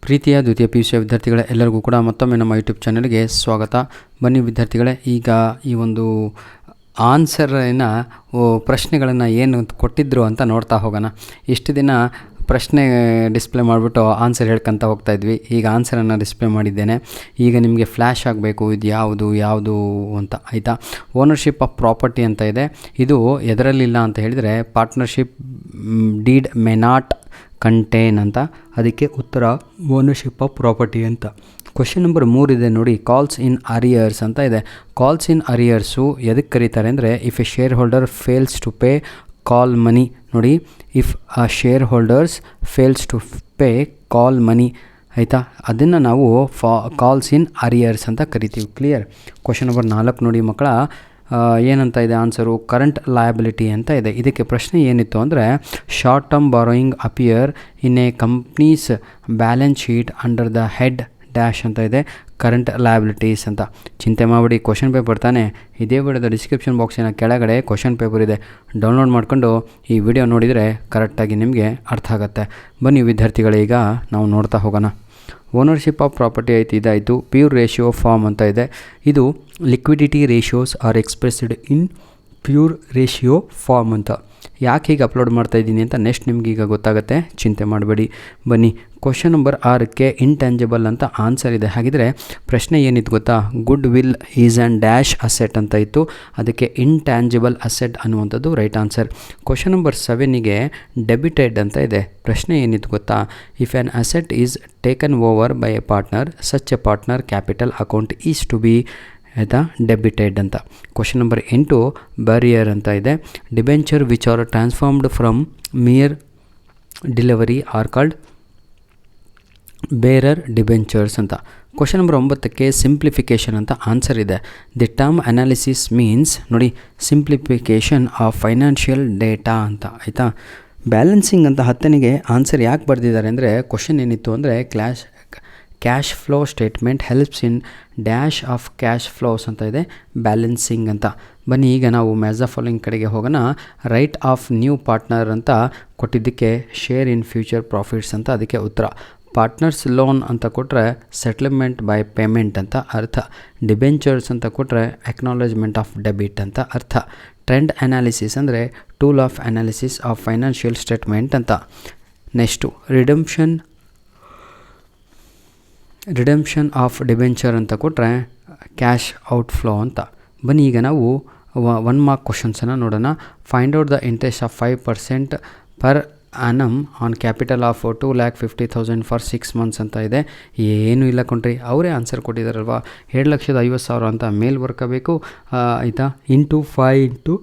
ಪ್ರೀತಿಯ ದ್ವಿತೀಯ PUC ವಿದ್ಯಾರ್ಥಿಗಳೇ, ಎಲ್ಲರಿಗೂ ಕೂಡ ಮತ್ತೊಮ್ಮೆ ನಮ್ಮ ಯೂಟ್ಯೂಬ್ ಚಾನಲ್ಗೆ ಸ್ವಾಗತ. ಬನ್ನಿ ವಿದ್ಯಾರ್ಥಿಗಳೇ, ಈಗ ಈ ಒಂದು ಆನ್ಸರಿನ ಪ್ರಶ್ನೆಗಳನ್ನು ಏನು ಕೊಟ್ಟಿದ್ರು ಅಂತ ನೋಡ್ತಾ ಹೋಗೋಣ. ಇಷ್ಟು ದಿನ ಪ್ರಶ್ನೆ ಡಿಸ್ಪ್ಲೇ ಮಾಡಿಬಿಟ್ಟು ಆನ್ಸರ್ ಹೇಳ್ಕೊತ ಹೋಗ್ತಾಯಿದ್ವಿ. ಈಗ ಆನ್ಸರನ್ನು ಡಿಸ್ಪ್ಲೇ ಮಾಡಿದ್ದೇನೆ. ಈಗ ನಿಮಗೆ ಫ್ಲ್ಯಾಶ್ ಆಗಬೇಕು ಇದು ಯಾವುದು ಅಂತ, ಆಯಿತಾ. ಓನರ್ಶಿಪ್ ಆಫ್ ಪ್ರಾಪರ್ಟಿ ಅಂತ ಇದೆ. ಇದು ಎದರಲ್ಲಿಲ್ಲ ಅಂತ ಹೇಳಿದರೆ partnership deed may not contain ಅಂತ, ಅದಕ್ಕೆ ಉತ್ತರ ಓನರ್ಶಿಪ್ ಆಫ್ ಪ್ರಾಪರ್ಟಿ ಅಂತ. ಕ್ವಶನ್ ನಂಬರ್ 3 ಇದೆ ನೋಡಿ, ಕಾಲ್ಸ್ ಇನ್ ಅರಿಯರ್ಸ್ ಅಂತ ಇದೆ. ಕಾಲ್ಸ್ ಇನ್ ಅರಿಯರ್ಸು ಎದಕ್ಕೆ ಕರೀತಾರೆ ಅಂದರೆ, if a shareholder fails to pay call money. ನೋಡಿ, if a shareholders fails to pay call money, ಆಯಿತಾ, ಅದನ್ನು ನಾವು ಕಾಲ್ಸ್ ಇನ್ ಅರಿಯರ್ಸ್ ಅಂತ ಕರಿತೀವಿ. ಕ್ಲಿಯರ್. ಕ್ವಶನ್ ನಂಬರ್ 4 ನೋಡಿ ಮಕ್ಕಳ, ಏನಂತ ಇದೆ ಆನ್ಸರು, ಕರೆಂಟ್ ಲಯಬಿಲಿಟಿ ಅಂತ ಇದೆ. ಇದಕ್ಕೆ ಪ್ರಶ್ನೆ ಏನಿತ್ತು ಅಂದರೆ, short term borrowing appear in a companies balance sheet under the head dash ಅಂತ ಇದೆ, ಕರೆಂಟ್ ಲಯಬಿಲಿಟೀಸ್ ಅಂತ. ಚಿಂತೆ ಮಾಡಿಬಿಡಿ, ಕ್ವಶನ್ ಪೇಪರ್ ತಾನೇ. ಇದೇ ವಿಡಿಯೋದ ಡಿಸ್ಕ್ರಿಪ್ಷನ್ ಬಾಕ್ಸಿನ ಕೆಳಗಡೆ ಕ್ವಶನ್ ಪೇಪರ್ ಇದೆ, ಡೌನ್ಲೋಡ್ ಮಾಡಿಕೊಂಡು ಈ ವಿಡಿಯೋ ನೋಡಿದರೆ ಕರೆಕ್ಟಾಗಿ ನಿಮಗೆ ಅರ್ಥ ಆಗುತ್ತೆ. ಬನ್ನಿ ವಿದ್ಯಾರ್ಥಿಗಳೇ, ಈಗ ನಾವು ನೋಡ್ತಾ ಹೋಗೋಣ. ಓನರ್ಶಿಪ್ ಆಫ್ ಪ್ರಾಪರ್ಟಿ ಆಯಿತು, ಇದಾಯಿತು. ಪ್ಯೂರ್ ರೇಷಿಯೋ ಫಾರ್ಮ್ ಅಂತ ಇದೆ. ಇದು liquidity ratios are expressed in pure ratio form ಅಂತ. ಯಾಕೆ ಹೀಗೆ ಅಪ್ಲೋಡ್ ಮಾಡ್ತಾ ಇದ್ದೀನಿ ಅಂತ ನೆಕ್ಸ್ಟ್ ನಿಮ್ಗೆ ಈಗ ಗೊತ್ತಾಗುತ್ತೆ, ಚಿಂತೆ ಮಾಡಬೇಡಿ. ಬನ್ನಿ, ಕ್ವಶನ್ ನಂಬರ್ 6ಕ್ಕೆ ಇಂಟ್ಯಾಂಜಿಬಲ್ ಅಂತ ಆನ್ಸರ್ ಇದೆ. ಹಾಗಿದ್ರೆ ಪ್ರಶ್ನೆ ಏನಿತ್ತು ಗೊತ್ತಾ, goodwill is and dash asset ಅಂತ ಇತ್ತು, ಅದಕ್ಕೆ ಇಂಟ್ಯಾಂಜಿಬಲ್ ಅಸೆಟ್ ಅನ್ನುವಂಥದ್ದು ರೈಟ್ ಆನ್ಸರ್. ಕ್ವಶನ್ ನಂಬರ್ 7ಗೆ ಡೆಬಿಟೆಡ್ ಅಂತ ಇದೆ. ಪ್ರಶ್ನೆ ಏನಿತ್ತು ಗೊತ್ತಾ, if an asset is taken over by a partner, such a partner capital account is to be ಆಯಿತಾ ಡೆಬಿಟೆಡ್ ಅಂತ. ಕ್ವಶನ್ ನಂಬರ್ 8 ಬರಿಯರ್ ಅಂತ ಇದೆ. Debenture which are transformed from mere delivery are called bearer debentures ಅಂತ. Question number 9ಕ್ಕೆ simplification ಅಂತ answer ಇದೆ. The term analysis means, ನೋಡಿ, simplification of financial data ಅಂತ, ಆಯಿತಾ. ಬ್ಯಾಲೆನ್ಸಿಂಗ್ ಅಂತ 10ಗೆ ಆನ್ಸರ್ ಯಾಕೆ ಬರೆದಿದ್ದಾರೆ ಅಂದರೆ, ಕ್ವಶನ್ ಏನಿತ್ತು ಅಂದರೆ, cash flow statement helps in dash of cash flows ಅಂತ ಇದೆ, ಬ್ಯಾಲೆನ್ಸಿಂಗ್ ಅಂತ. ಬನ್ನಿ, ಈಗ ನಾವು ಮ್ಯಾಚ್ ದ ಫಾಲೋಯಿಂಗ್ ಕಡೆಗೆ ಹೋಗೋಣ. ರೈಟ್ ಆಫ್ ನ್ಯೂ ಪಾರ್ಟ್ನರ್ ಅಂತ ಕೊಟ್ಟಿದ್ದಕ್ಕೆ ಶೇರ್ ಇನ್ ಫ್ಯೂಚರ್ ಪ್ರಾಫಿಟ್ಸ್ ಅಂತ, ಅದಕ್ಕೆ ಉತ್ತರ. ಪಾರ್ಟ್ನರ್ಸ್ ಲೋನ್ ಅಂತ ಕೊಟ್ಟರೆ ಸೆಟ್ಲ್ಮೆಂಟ್ ಬೈ ಪೇಮೆಂಟ್ ಅಂತ ಅರ್ಥ. ಡಿಬೆಂಚರ್ಸ್ ಅಂತ ಕೊಟ್ಟರೆ ಅಕ್ನಾಲೇಜ್ಮೆಂಟ್ ಆಫ್ ಡೆಬಿಟ್ ಅಂತ ಅರ್ಥ. ಟ್ರೆಂಡ್ ಅನಾಲಿಸಿಸ್ ಅಂದರೆ tool of analysis of financial statement ಅಂತ. ನೆಕ್ಸ್ಟು ರಿಡೆಂಪ್ಷನ್ ಆಫ್ ಡಿಬೆಂಚರ್ ಅಂತ ಕೊಟ್ಟರೆ ಕ್ಯಾಶ್ ಔಟ್ಫ್ಲೋ ಅಂತ. ಬನ್ನಿ, ಈಗ ನಾವು 1 ಮಾರ್ಕ್ ಕ್ವಶನ್ಸನ್ನು ನೋಡೋಣ. Find out the interest of 5% per annum on capital of 2,50,000 for 6 months ಅಂತ ಇದೆ. ಏನೂ ಇಲ್ಲ ಕೊಂಡ್ರಿ, ಅವರೇ ಆನ್ಸರ್ ಕೊಟ್ಟಿದ್ದಾರಲ್ವ, 7,50,000 ಅಂತ ಮೇಲ್ ಬರ್ಕೋಬೇಕು, ಆಯಿತಾ. ಇಂಟು 5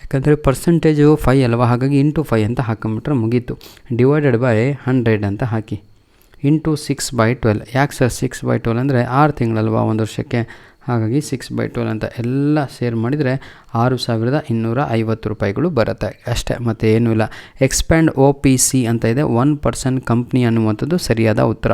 ಯಾಕಂದರೆ ಪರ್ಸೆಂಟೇಜು 5 ಅಲ್ವಾ, ಹಾಗಾಗಿ ಇಂಟು 5 ಅಂತ ಹಾಕೊಂಬಿಟ್ರೆ ಮುಗೀತು. ಡಿವೈಡೆಡ್ ಬೈ 100 ಅಂತ ಹಾಕಿ, ಇಂಟು 6/12. ಯಾಕೆ ಸರ್ 6/12 ಅಂದರೆ 6 ತಿಂಗಳಲ್ವಾ ಒಂದು ವರ್ಷಕ್ಕೆ, ಹಾಗಾಗಿ 6/12 ಅಂತ ಎಲ್ಲ ಸೇರ್ ಮಾಡಿದರೆ 6,250 ರೂಪಾಯಿಗಳು ಬರುತ್ತೆ ಅಷ್ಟೇ, ಮತ್ತು ಏನೂ ಇಲ್ಲ. ಎಕ್ಸ್ಪ್ಯಾಂಡ್ OPC ಅಂತ ಇದೆ, 1% ಕಂಪ್ನಿ ಅನ್ನುವಂಥದ್ದು ಸರಿಯಾದ ಉತ್ತರ.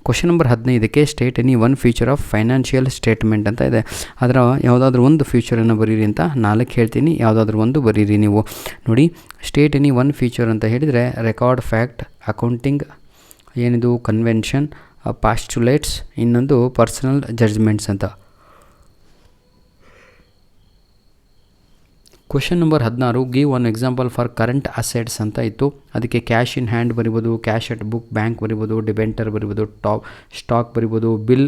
ಕ್ವಶನ್ ನಂಬರ್ 15ಕ್ಕೆ state any 1 future of financial statement ಅಂತ ಇದೆ. ಅದರ ಯಾವುದಾದ್ರೂ ಒಂದು ಫ್ಯೂಚರನ್ನು ಬರೀರಿ ಅಂತ 4 ಹೇಳ್ತೀನಿ, ಯಾವುದಾದ್ರೂ ಒಂದು ಬರೀರಿ ನೀವು. ನೋಡಿ, ಸ್ಟೇಟ್ ಎನಿ 1 ಫ್ಯೂಚರ್ ಅಂತ ಹೇಳಿದರೆ ರೆಕಾರ್ಡ್, ಫ್ಯಾಕ್ಟ್, ಅಕೌಂಟಿಂಗ್, ಏನಿದು ಕನ್ವೆನ್ಷನ್, ಪಾಸ್ಟುಲೇಟ್ಸ್, ಇನ್ನೊಂದು ಪರ್ಸನಲ್ ಜಡ್ಜ್ಮೆಂಟ್ಸ್ ಅಂತ. Question number 16 give 1 example for current assets ಅಂತ ಇತ್ತು, ಅದಕ್ಕೆ ಕ್ಯಾಶ್ ಇನ್ ಹ್ಯಾಂಡ್ ಬರಿಬೋದು, ಕ್ಯಾಶ್ ಅಟ್ ಬುಕ್ ಬ್ಯಾಂಕ್ ಬರಿಬೋದು, ಡಿಬೆಂಟರ್ ಬರಿಬೋದು, ಸ್ಟಾಕ್ ಬರಿಬೋದು, ಬಿಲ್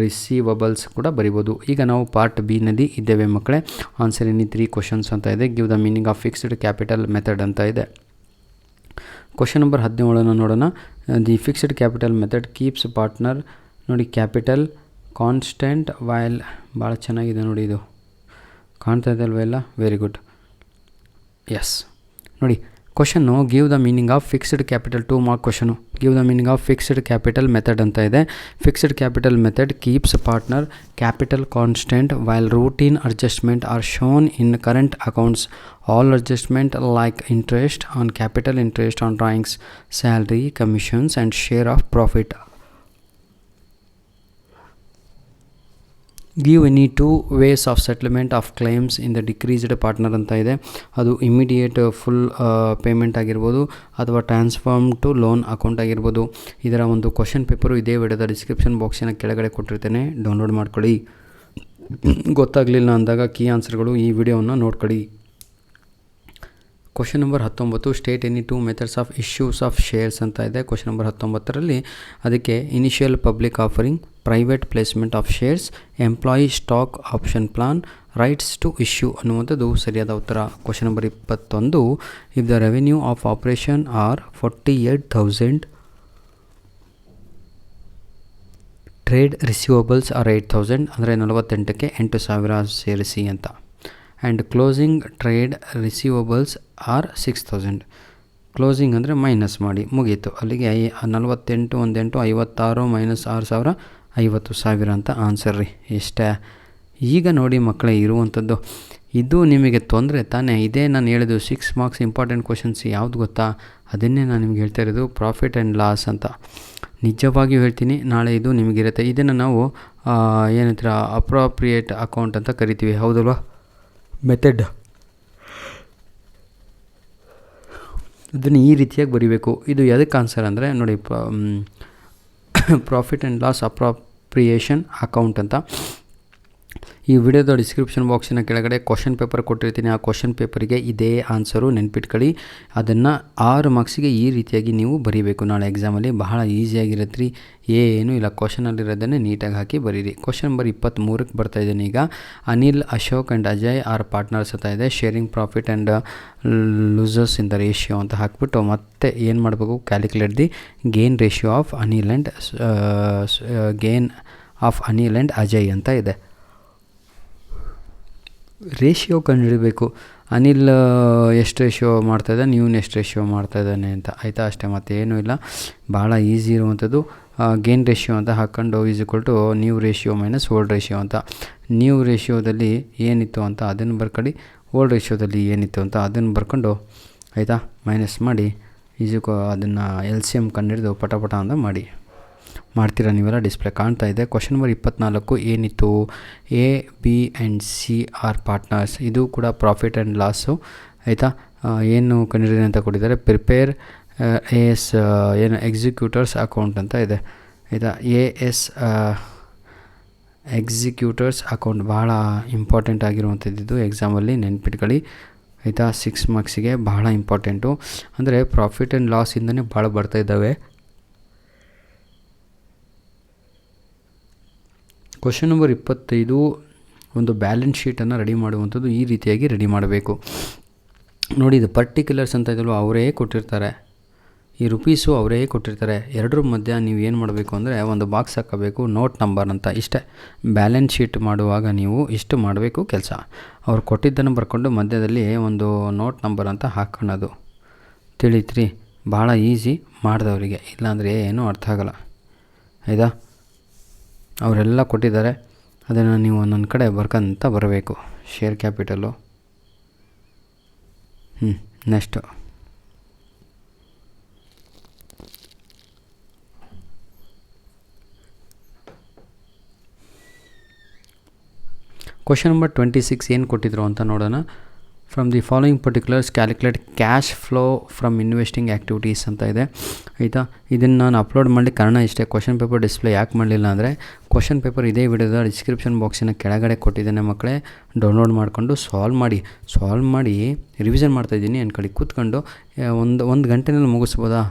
ರಿಸೀವಬಲ್ಸ್ ಕೂಡ ಬರಿಬೋದು. ಈಗ ನಾವು ಪಾರ್ಟ್ ಬಿ ನಲ್ಲಿ ಇದ್ದೇವೆ ಮಕ್ಕಳೇ. ಆನ್ಸರ್ ಎನಿ 3 ಕ್ವಶನ್ಸ್ ಅಂತ ಇದೆ. Give the meaning of fixed capital method ಅಂತ ಇದೆ. ಕ್ವಶನ್ ನಂಬರ್ 17 ನೋಡೋಣ. The fixed capital method keeps partner, ನೋಡಿ, ಕ್ಯಾಪಿಟಲ್ ಕಾನ್ಸ್ಟೆಂಟ್ ವೈಲ್, ಭಾಳ ಚೆನ್ನಾಗಿದೆ ನೋಡಿ, ಇದು ಕಾಣ್ತಾ ಇದೆ ಅಲ್ವ ಎಲ್ಲ, ವೆರಿ ಗುಡ್, ಎಸ್. ನೋಡಿ, ಕ್ವಶನ್ನು give the meaning of fixed capital, 2 mark question. Give the meaning of fixed capital method ಅಂತ ಇದೆ. Fixed capital method keeps partner capital constant while routine adjustment are shown in current accounts. All adjustment like interest on capital, interest on drawings, salary, commissions and share of profit give any 2 ways of settlement of claims in the decreased partner ಅಂತ ಇದೆ. ಅದು immediate full payment ಆಗಿರ್ಬೋದು ಅಥವಾ transform to loan account ಆಗಿರ್ಬೋದು. ಇದರ ಒಂದು question paper ಇದೇ ವಿಡಿಯೋದ ಡಿಸ್ಕ್ರಿಪ್ಷನ್ ಬಾಕ್ಸಿನ ಕೆಳಗಡೆ ಕೊಟ್ಟಿರ್ತೇನೆ, ಡೌನ್ಲೋಡ್ ಮಾಡ್ಕೊಳ್ಳಿ. ಗೊತ್ತಾಗಲಿಲ್ಲ ಅಂದಾಗ ಕೀ ಆನ್ಸರ್ಗಳು ಈ ವಿಡಿಯೋವನ್ನು ನೋಡ್ಕೊಳ್ಳಿ. Question number 19, state any 2 methods of issues of shares ಅಂತ ಇದೆ. ಕ್ವಶನ್ ನಂಬರ್ 19ರಲ್ಲಿ ಅದಕ್ಕೆ initial public offering, private placement of shares, employee stock option plan, rights to issue ಅನ್ನುವಂಥದ್ದು ಸರಿಯಾದ ಉತ್ತರ. Question number 21, if the revenue of operation are 48,000, trade receivables are 8,000, ಅಂದರೆ 48ಕ್ಕೆ 8,000 ಸೇರಿಸಿ ಅಂತ. And closing trade receivables are 6,000. Closing ಅಂದರೆ minus ಮಾಡಿ ಮುಗೀತು. ಅಲ್ಲಿಗೆ 48 1 8 56 ಮೈನಸ್ 6,000 50,000 ಅಂತ ಆನ್ಸರ್ ರೀ. ಇಷ್ಟೇ. ಈಗ ನೋಡಿ ಮಕ್ಕಳೇ ಇರುವಂಥದ್ದು ಇದು ನಿಮಗೆ ತೊಂದರೆ ತಾನೇ. ಇದೇ ನಾನು ಹೇಳಿದ್ದು 6 ಮಾರ್ಕ್ಸ್ ಇಂಪಾರ್ಟೆಂಟ್ ಕ್ವಶನ್ಸ್ ಯಾವುದು ಗೊತ್ತಾ? ಅದನ್ನೇ ನಾನು ನಿಮ್ಗೆ ಹೇಳ್ತಾ ಇರೋದು ಪ್ರಾಫಿಟ್ ಆ್ಯಂಡ್ ಲಾಸ್ ಅಂತ. ನಿಜವಾಗಿಯೂ ಹೇಳ್ತೀನಿ, ನಾಳೆ ಇದು ನಿಮಗಿರುತ್ತೆ. ಇದನ್ನು ನಾವು ಏನಂತೀರ ಅಪ್ರಾಪ್ರಿಯೇಟ್ ಅಕೌಂಟ್ ಅಂತ ಕರಿತೀವಿ, ಹೌದಲ್ವಾ? ಮೆಥಡ್ ಅದನ್ನು ಈ ರೀತಿಯಾಗಿ ಬರೀಬೇಕು. ಇದು ಎದಕ್ಕೆ ಆನ್ಸರ್ ಅಂದರೆ ನೋಡಿ, profit and loss appropriation account ಅಂತ. ಈ ವಿಡಿಯೋದ ಡಿಸ್ಕ್ರಿಪ್ಷನ್ ಬಾಕ್ಸಿನ ಕೆಳಗಡೆ ಕ್ವಶನ್ ಪೇಪರ್ ಕೊಟ್ಟಿರ್ತೀನಿ. ಆ ಕ್ವಶನ್ ಪೇಪರಿಗೆ ಇದೇ ಆನ್ಸರು ನೆನ್ಪಿಟ್ಕೊಳ್ಳಿ. ಅದನ್ನು 6 ಮಾರ್ಕ್ಸಿಗೆ ಈ ರೀತಿಯಾಗಿ ನೀವು ಬರೀಬೇಕು. ನಾಳೆ ಎಕ್ಸಾಮಲ್ಲಿ ಬಹಳ ಈಸಿಯಾಗಿರುತ್ತೆ ರೀ, ಏನೂ ಇಲ್ಲ. ಕ್ವಶನಲ್ಲಿರೋದನ್ನೇ ನೀಟಾಗಿ ಹಾಕಿ ಬರೀರಿ. ಕ್ವಶನ್ ನಂಬರ್ 23ಕ್ಕೆ ಬರ್ತಾಯಿದ್ದೀನಿ ಈಗ. Anil, Ashok and Ajay are partners ಅಂತ ಇದೆ. Sharing profit and losers in the ratio ಅಂತ ಹಾಕ್ಬಿಟ್ಟು ಮತ್ತೆ ಏನು ಮಾಡಬೇಕು, calculate the gain ratio of Anil and Ajay ಅಂತ ಇದೆ. ರೇಷಿಯೋ ಕಂಡುಹಿಡಬೇಕು. ಅನಿಲ್ ಎಷ್ಟು ರೇಷಿಯೋ ಮಾಡ್ತಾಯಿದ್ದಾನೆ, ನೀವು ಎಷ್ಟು ರೇಷಿಯೋ ಮಾಡ್ತಾಯಿದ್ದಾನೆ ಅಂತ, ಆಯಿತಾ? ಅಷ್ಟೇ, ಮತ್ತೇನೂ ಇಲ್ಲ. ಭಾಳ ಈಸಿ ಇರುವಂಥದ್ದು. ಗೇನ್ ರೇಷಿಯೋ ಅಂತ ಹಾಕ್ಕೊಂಡು is equal to new ratio minus old ratio ಅಂತ. ನ್ಯೂ ರೇಷಿಯೋದಲ್ಲಿ ಏನಿತ್ತು ಅಂತ ಅದನ್ನು ಬರ್ಕೊಳ್ಳಿ, ಓಲ್ಡ್ ರೇಷಿಯೋದಲ್ಲಿ ಏನಿತ್ತು ಅಂತ ಅದನ್ನು ಬರ್ಕೊಂಡು, ಆಯಿತಾ, ಮೈನಸ್ ಮಾಡಿ ಅದನ್ನು LCM ಕಂಡುಹಿಡಿದು ಪಟ ಅಂತ ಮಾಡ್ತೀರಾ ನೀವೆಲ್ಲ. ಡಿಸ್ಪ್ಲೇ ಕಾಣ್ತಾ ಇದೆ. ಕ್ವಶನ್ ನಂಬರ್ 24, ಏನಿತ್ತು? A, B and C R partners. ಇದು ಕೂಡ ಪ್ರಾಫಿಟ್ ಆ್ಯಂಡ್ ಲಾಸು, ಆಯಿತಾ? ಏನು ಕಂಡುಹಿಡಿದೆ ಅಂತ ಕೊಟ್ಟಿದ್ದಾರೆ. ಪ್ರಿಪೇರ್ AS ಏನು ಎಕ್ಸಿಕ್ಯೂಟರ್ಸ್ ಅಕೌಂಟ್ ಅಂತ ಇದೆ, ಆಯಿತಾ? AS ಎಕ್ಸಿಕ್ಯೂಟರ್ಸ್ ಅಕೌಂಟ್ ಭಾಳ ಇಂಪಾರ್ಟೆಂಟ್ ಆಗಿರುವಂಥದ್ದು ಎಕ್ಸಾಮಲ್ಲಿ, ನೆನ್ಪಿಟ್ಕೊಳ್ಳಿ, ಆಯಿತಾ? 6 ಮಾರ್ಕ್ಸಿಗೆ ಭಾಳ ಇಂಪಾರ್ಟೆಂಟು. ಅಂದರೆ ಪ್ರಾಫಿಟ್ ಆ್ಯಂಡ್ ಲಾಸಿಂದನೇ ಭಾಳ ಬರ್ತಾಯಿದ್ದಾವೆ. ಕ್ವಶನ್ ನಂಬರ್ 25, ಒಂದು ಬ್ಯಾಲೆನ್ಸ್ ಶೀಟನ್ನು ರೆಡಿ ಮಾಡುವಂಥದ್ದು ಈ ರೀತಿಯಾಗಿ ರೆಡಿ ಮಾಡಬೇಕು. ನೋಡಿ, ಇದು ಪರ್ಟಿಕ್ಯುಲರ್ಸ್ ಅಂತ ಇದಲ್ವ, ಅವರೇ ಕೊಟ್ಟಿರ್ತಾರೆ. ಈ ರುಪೀಸು ಅವರೇ ಕೊಟ್ಟಿರ್ತಾರೆ. ಎರಡರ ಮಧ್ಯೆ ನೀವು ಏನು ಮಾಡಬೇಕು ಅಂದರೆ ಒಂದು ಬಾಕ್ಸ್ ಹಾಕಬೇಕು, ನೋಟ್ ನಂಬರ್ ಅಂತ. ಇಷ್ಟೇ. ಬ್ಯಾಲೆನ್ಸ್ ಶೀಟ್ ಮಾಡುವಾಗ ನೀವು ಇಷ್ಟು ಮಾಡಬೇಕು ಕೆಲಸ. ಅವ್ರು ಕೊಟ್ಟಿದ್ದನ್ನು ಬರ್ಕೊಂಡು ಮಧ್ಯದಲ್ಲಿ ಒಂದು ನೋಟ್ ನಂಬರ್ ಅಂತ ಹಾಕ್ಕೊಳ್ಳೋದು. ತಿಳಿತ್ರಿ? ಭಾಳ ಈಸಿ ಮಾಡಿದವರಿಗೆ, ಇಲ್ಲಾಂದರೆ ಏನೂ ಅರ್ಥ ಆಗೋಲ್ಲ, ಆಯಿತಾ? ಅವರೆಲ್ಲ ಕೊಟ್ಟಿದ್ದಾರೆ, ಅದನ್ನು ನೀವು ಒಂದೊಂದು ಕಡೆ ಬರ್ಕೊಂತ ಬರಬೇಕು. Share capital. Next question number 26 ಏನು ಕೊಟ್ಟಿದ್ರು ಅಂತ ನೋಡೋಣ. From the following particulars calculate cash flow from investing activities ಅಂತ ಇದೆ, ಆಯಿತಾ? ಇದನ್ನು ನಾನು ಅಪ್ಲೋಡ್ ಮಾಡಲಿಕ್ಕೆ ಕಾರಣ ಇಷ್ಟೇ. ಕ್ವಶನ್ ಪೇಪರ್ ಡಿಸ್ಪ್ಲೇ ಯಾಕೆ ಮಾಡಲಿಲ್ಲ ಅಂದರೆ, ಕ್ವಶನ್ ಪೇಪರ್ ಇದೇ ವಿಡಿಯೋದ ಡಿಸ್ಕ್ರಿಪ್ಷನ್ ಬಾಕ್ಸಿನ ಕೆಳಗಡೆ ಕೊಟ್ಟಿದ್ದೇನೆ ಮಕ್ಕಳೇ. ಡೌನ್ಲೋಡ್ ಮಾಡಿಕೊಂಡು ಸಾಲ್ವ್ ಮಾಡಿ ರಿವಿಷನ್ ಮಾಡ್ತಾಯಿದ್ದೀನಿ ಅಂದ್ಕೊಳ್ಳಿ. ಕೂತ್ಕೊಂಡು ಒಂದು ಗಂಟೆನಲ್ಲಿ ಮುಗಿಸ್ಬೋದಾ?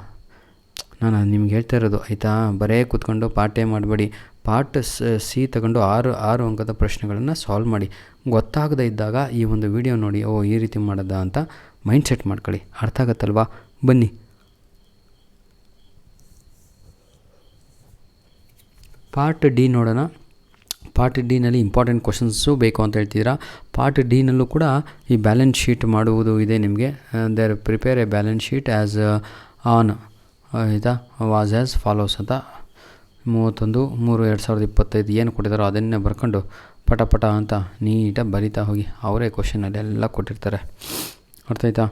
ನಾನು ನಿಮ್ಗೆ ಹೇಳ್ತಾ ಇರೋದು, ಆಯಿತಾ? ಬರೇ ಕೂತ್ಕೊಂಡು ಪಾರ್ಟೇ ಮಾಡಬೇಡಿ. ಪಾರ್ಟ್ C ತಗೊಂಡು 6 ಅಂಕದ ಪ್ರಶ್ನೆಗಳನ್ನು ಸಾಲ್ವ್ ಮಾಡಿ. ಗೊತ್ತಾಗದೇ ಇದ್ದಾಗ ಈ ಒಂದು ವಿಡಿಯೋ ನೋಡಿ, ಓ ಈ ರೀತಿ ಮಾಡೋದಾ ಅಂತ ಮೈಂಡ್ ಸೆಟ್ ಮಾಡ್ಕೊಳ್ಳಿ. ಅರ್ಥ ಆಗುತ್ತಲ್ವಾ? ಬನ್ನಿ. ಪಾರ್ಟ್ D ನೋಡೋಣ. ಪಾರ್ಟ್ ಡಿನಲ್ಲಿ ಇಂಪಾರ್ಟೆಂಟ್ ಕ್ವಶನ್ಸು ಬೇಕು ಅಂತ ಹೇಳ್ತಿದ್ದೀರಾ. ಪಾರ್ಟ್ ಡಿನಲ್ಲೂ ಕೂಡ ಈ ಬ್ಯಾಲೆನ್ಸ್ ಶೀಟ್ ಮಾಡುವುದು ಇದೆ ನಿಮಗೆ. There prepare a balance sheet as on, ಆಯಿತಾ, ವಾಸ್ ಆ್ಯಸ್ ಫಾಲೋಸ್ ಅಂತ. 31/3/2025 ಏನು ಕೊಟ್ಟಿದ್ದಾರೋ ಅದನ್ನೇ ಬರ್ಕೊಂಡು ಪಟ ಅಂತ ನೀಟಾಗಿ ಬರಿತಾ ಹೋಗಿ. ಅವರೇ ಕ್ವಶನಲ್ಲಿ ಎಲ್ಲ ಕೊಟ್ಟಿರ್ತಾರೆ, ಅರ್ಥ ಆಯ್ತಾ?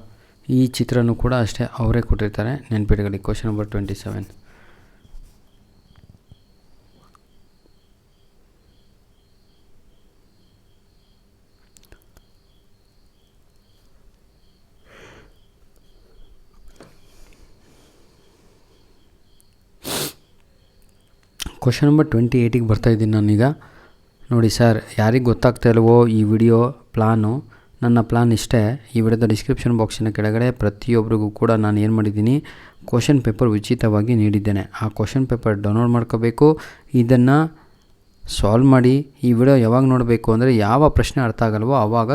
ಈ ಚಿತ್ರನೂ ಕೂಡ ಅಷ್ಟೇ, ಅವರೇ ಕೊಟ್ಟಿರ್ತಾರೆ, ನೆನ್ಪಿಟ್ಕೊಳ್ಳಿ. Question number 27. ಕ್ವಶನ್ ನಂಬರ್ 28ಗೆ ಬರ್ತಾಯಿದ್ದೀನಿ ನಾನೀಗ. ನೋಡಿ ಸರ್, ಯಾರಿಗೆ ಗೊತ್ತಾಗ್ತಾ ಇಲ್ವೋ ಈ ವಿಡಿಯೋ ಪ್ಲಾನು, ನನ್ನ ಪ್ಲಾನ್ ಇಷ್ಟೇ. ಈ ವಿಡಿಯೋದ ಡಿಸ್ಕ್ರಿಪ್ಷನ್ ಬಾಕ್ಸಿನ ಕೆಳಗಡೆ ಪ್ರತಿಯೊಬ್ಬರಿಗೂ ಕೂಡ ನಾನು ಏನು ಮಾಡಿದ್ದೀನಿ, ಕ್ವಶನ್ ಪೇಪರ್ ಉಚಿತವಾಗಿ ನೀಡಿದ್ದೇನೆ. ಆ ಕ್ವಶನ್ ಪೇಪರ್ ಡೌನ್ಲೋಡ್ ಮಾಡ್ಕೋಬೇಕು. ಇದನ್ನು ಸಾಲ್ವ್ ಮಾಡಿ ಈ ವಿಡಿಯೋ ಯಾವಾಗ ನೋಡಬೇಕು ಅಂದರೆ ಯಾವ ಪ್ರಶ್ನೆ ಅರ್ಥ ಆಗಲ್ವೋ ಆವಾಗ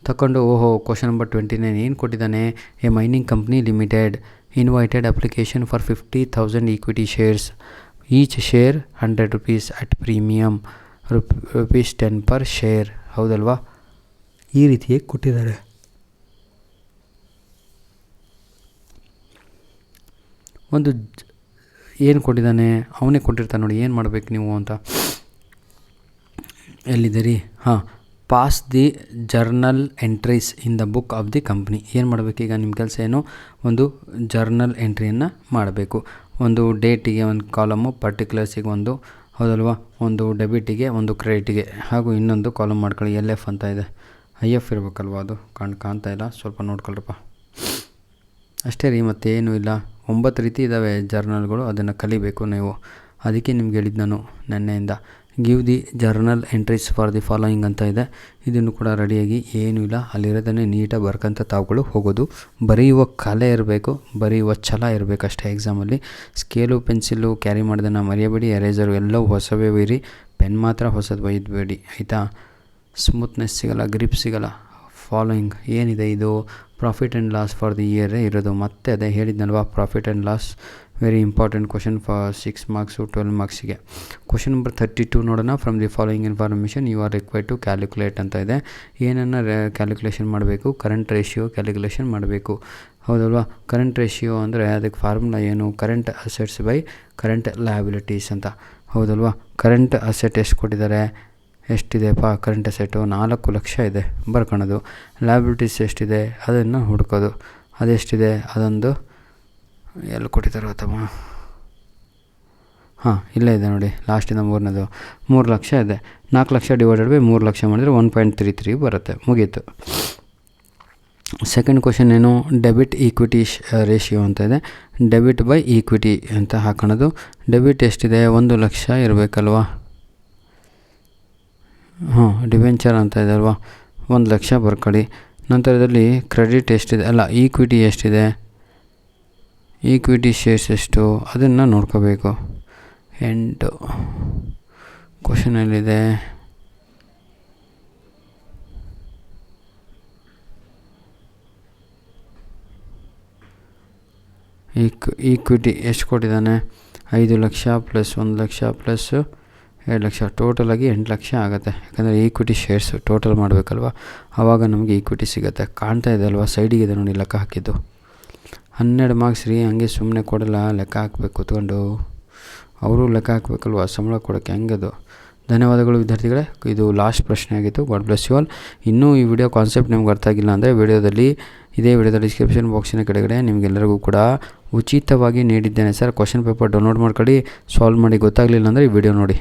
ತಗೊಂಡು ಕ್ವಶನ್ ನಂಬರ್ 29 ಏನು ಕೊಟ್ಟಿದ್ದಾನೆ, A mining company limited invited application for 50,000 equity shares, each share 100 rupees at premium ₹10 per share. ಹೌದಲ್ವಾ? ಈ ರೀತಿಯಾಗಿ ಕೊಟ್ಟಿದ್ದಾರೆ. ಒಂದು ಏನು ಕೊಟ್ಟಿದ್ದಾನೆ, ಅವನೇ ಕೊಟ್ಟಿರ್ತಾನೆ ನೋಡಿ. ಏನು ಮಾಡಬೇಕು ನೀವು ಅಂತ, ಎಲ್ಲಿದ್ದೀರಿ? Pass the journal entries in the book of the company. ಏನು ಮಾಡಬೇಕೀಗ ನಿಮ್ಮ ಕೆಲಸ ಏನು, ಒಂದು ಜರ್ನಲ್ ಎಂಟ್ರಿಯನ್ನು ಮಾಡಬೇಕು. ಒಂದು ಡೇಟಿಗೆ ಒಂದು ಕಾಲಮು, ಪರ್ಟಿಕ್ಯುಲರ್ಸಿಗೆ ಒಂದು, ಹೌದಲ್ವಾ, ಒಂದು ಡೆಬಿಟಿಗೆ ಒಂದು ಕ್ರೆಡಿಟಿಗೆ, ಹಾಗೂ ಇನ್ನೊಂದು ಕಾಲಮ್ ಮಾಡ್ಕೊಳ್ಳಿ. LF ಅಂತ ಇದೆ, IF ಇರಬೇಕಲ್ವ, ಅದು ಕಾಣ್ತಾ ಇಲ್ಲ, ಸ್ವಲ್ಪ ನೋಡ್ಕೊಳ್ರಪ್ಪ. ಅಷ್ಟೇ ರೀ, ಮತ್ತೇನೂ ಇಲ್ಲ. 9 ರೀತಿ ಇದ್ದಾವೆ ಜರ್ನಲ್ಗಳು, ಅದನ್ನು ಕಲಿಬೇಕು ನೀವು. ಅದಕ್ಕೆ ನಿಮ್ಗೆ ಹೇಳಿದ್ದು ನಾನು ನೆನ್ನೆಯಿಂದ. Give the journal entries for the following ಅಂತ ಇದೆ. ಇದನ್ನು ಕೂಡ ರೆಡಿಯಾಗಿ, ಏನೂ ಇಲ್ಲ, ಅಲ್ಲಿರೋದನ್ನೇ ನೀಟಾಗಿ ಬರ್ಕೊಂತ ತಾವುಗಳು ಹೋಗೋದು. ಬರೆಯುವ ಕಲೆ ಇರಬೇಕು, ಬರೆಯುವ ಛಲ ಇರಬೇಕು ಅಷ್ಟೇ. ಎಕ್ಸಾಮಲ್ಲಿ ಸ್ಕೇಲು ಪೆನ್ಸಿಲ್ಲು ಕ್ಯಾರಿ ಮಾಡೋದನ್ನು ಮರೆಯಬೇಡಿ. ಎರೇಸರು ಎಲ್ಲವೂ ಹೊಸವೇ ಒಯ್ಯಿರಿ, ಪೆನ್ ಮಾತ್ರ ಹೊಸದು ಒಯ್ಯಬೇಡಿ, ಆಯಿತಾ? ಸ್ಮೂತ್ನೆಸ್ ಸಿಗಲ್ಲ, ಗ್ರಿಪ್ ಸಿಗಲ್ಲ. ಫಾಲೋಯಿಂಗ್ ಏನಿದೆ ಇದು, profit and loss for the ಇಯರೇ ಇರೋದು. ಮತ್ತೆ ಅದೇ ಹೇಳಿದ್ನಲ್ವಾ, profit and loss very important question for 6 marks 12 ಮಾರ್ಕ್ಸಿಗೆ. ಕ್ವಶನ್ ನಂಬರ್ 32 ನೋಡೋಣ. From the following information you are required to calculate ಅಂತ ಇದೆ. ಏನನ್ನು ಕ್ಯಾಲ್ಕುಲೇಷನ್ ಮಾಡಬೇಕು, ಕರೆಂಟ್ ರೇಷಿಯೋ ಕ್ಯಾಲ್ಕುಲೇಷನ್ ಮಾಡಬೇಕು. ಹೌದಲ್ವಾ? ಕರೆಂಟ್ ರೇಷಿಯೋ ಅಂದರೆ ಅದಕ್ಕೆ ಫಾರ್ಮುಲಾ ಏನು, current assets by current liabilities ಅಂತ. ಹೌದಲ್ವಾ? ಕರೆಂಟ್ ಅಸೆಟ್ ಎಷ್ಟು ಕೊಟ್ಟಿದ್ದಾರೆ, ಎಷ್ಟಿದೆಪ್ಪ ಕರೆಂಟ್ ಅಸೆಟು, 4 ಲಕ್ಷ ಇದೆ, ಬರ್ಕೊಳೋದು. ಲಯಬಿಲಿಟೀಸ್ ಎಷ್ಟಿದೆ ಅದನ್ನು ಹುಡ್ಕೋದು. ಅದೆಷ್ಟಿದೆ, ಅದೊಂದು ಎಲ್ಲಿ ಕೊಟ್ಟಿದ್ದಾರೆ ಗೊತ್ತಮ್ಮ, ಇಲ್ಲೇ ಇದೆ ನೋಡಿ, ಲಾಸ್ಟಿಂದ 3ನೇದು 3 ಲಕ್ಷ ಇದೆ. 4 ಲಕ್ಷ ಡಿವೈಡೆಡ್ ಬೈ 3 ಲಕ್ಷ ಮಾಡಿದರೆ 1.33 ಬರುತ್ತೆ, ಮುಗೀತು. ಸೆಕೆಂಡ್ ಕ್ವಶನ್ ಏನು, ಡೆಬಿಟ್ ಈಕ್ವಿಟಿ ರೇಷಿಯೋ ಅಂತ ಇದೆ. ಡೆಬಿಟ್ ಬೈ ಈಕ್ವಿಟಿ ಅಂತ ಹಾಕೋಣದು. ಡೆಬಿಟ್ ಎಷ್ಟಿದೆ, 1 ಲಕ್ಷ ಇರಬೇಕಲ್ವಾ. ಡಿವೆಂಚರ್ ಅಂತ ಇದೆ ಅಲ್ವಾ, 1 ಲಕ್ಷ ಬರ್ಕೊಳ್ಳಿ. ನಂತರದಲ್ಲಿ ಕ್ರೆಡಿಟ್ ಎಷ್ಟಿದೆ, ಅಲ್ಲ ಈಕ್ವಿಟಿ ಎಷ್ಟಿದೆ, ಈಕ್ವಿಟಿ ಶೇರ್ಸ್ ಎಷ್ಟು ಅದನ್ನು ನೋಡ್ಕೋಬೇಕು. ಎಂಟು ಕ್ವಶನಲ್ಲಿದೆ. ಈಕ್ವಿಟಿ ಎಷ್ಟು ಕೊಟ್ಟಿದ್ದಾನೆ, 5 ಲಕ್ಷ ಪ್ಲಸ್ 1 ಲಕ್ಷ ಪ್ಲಸ್ 2 ಲಕ್ಷ, ಟೋಟಲಾಗಿ 8 ಲಕ್ಷ ಆಗುತ್ತೆ. ಯಾಕಂದರೆ ಈಕ್ವಿಟಿ ಶೇರ್ಸು ಟೋಟಲ್ ಮಾಡಬೇಕಲ್ವ, ಆವಾಗ ನಮಗೆ ಈಕ್ವಿಟಿ ಸಿಗುತ್ತೆ. ಕಾಣ್ತಾ ಇದೆ ಅಲ್ವಾ, ಸೈಡಿಗೆ ಇದೆ ನೋಡಿ ಲೆಕ್ಕ ಹಾಕಿದ್ದು. 12 ಮಾರ್ಕ್ಸ್ ರೀ, ಹಂಗೆ ಸುಮ್ಮನೆ ಕೊಡಲ್ಲ, ಲೆಕ್ಕ ಹಾಕ್ಬೇಕು ಕೂತ್ಕೊಂಡು. ಅವರು ಲೆಕ್ಕ ಹಾಕಬೇಕಲ್ವ, ಸಂಬಳ ಕೊಡೋಕ್ಕೆ. ಹೆಂಗದು? ಧನ್ಯವಾದಗಳು ವಿದ್ಯಾರ್ಥಿಗಳೇ, ಇದು ಲಾಸ್ಟ್ ಪ್ರಶ್ನೆ ಆಗಿತ್ತು. God bless you all. ಇನ್ನೂ ಈ ವಿಡಿಯೋ ಕಾನ್ಸೆಪ್ಟ್ ನಿಮ್ಗೆ ಅರ್ಥ ಆಗಿಲ್ಲ ಅಂದರೆ ಇದೇ ವಿಡಿಯೋದ ಡಿಸ್ಕ್ರಿಪ್ಷನ್ ಬಾಕ್ಸಿನ ಕೆಳಗಡೆ ನಿಮಗೆಲ್ಲರಿಗೂ ಕೂಡ ಉಚಿತವಾಗಿ ನೀಡಿದ್ದೇನೆ ಸರ್. ಕ್ವಶನ್ ಪೇಪರ್ ಡೌನ್ಲೋಡ್ ಮಾಡ್ಕೊಳ್ಳಿ, ಸಾಲ್ವ್ ಮಾಡಿ. ಗೊತ್ತಾಗಲಿಲ್ಲ ಅಂದರೆ ಈ ವಿಡಿಯೋ ನೋಡಿ.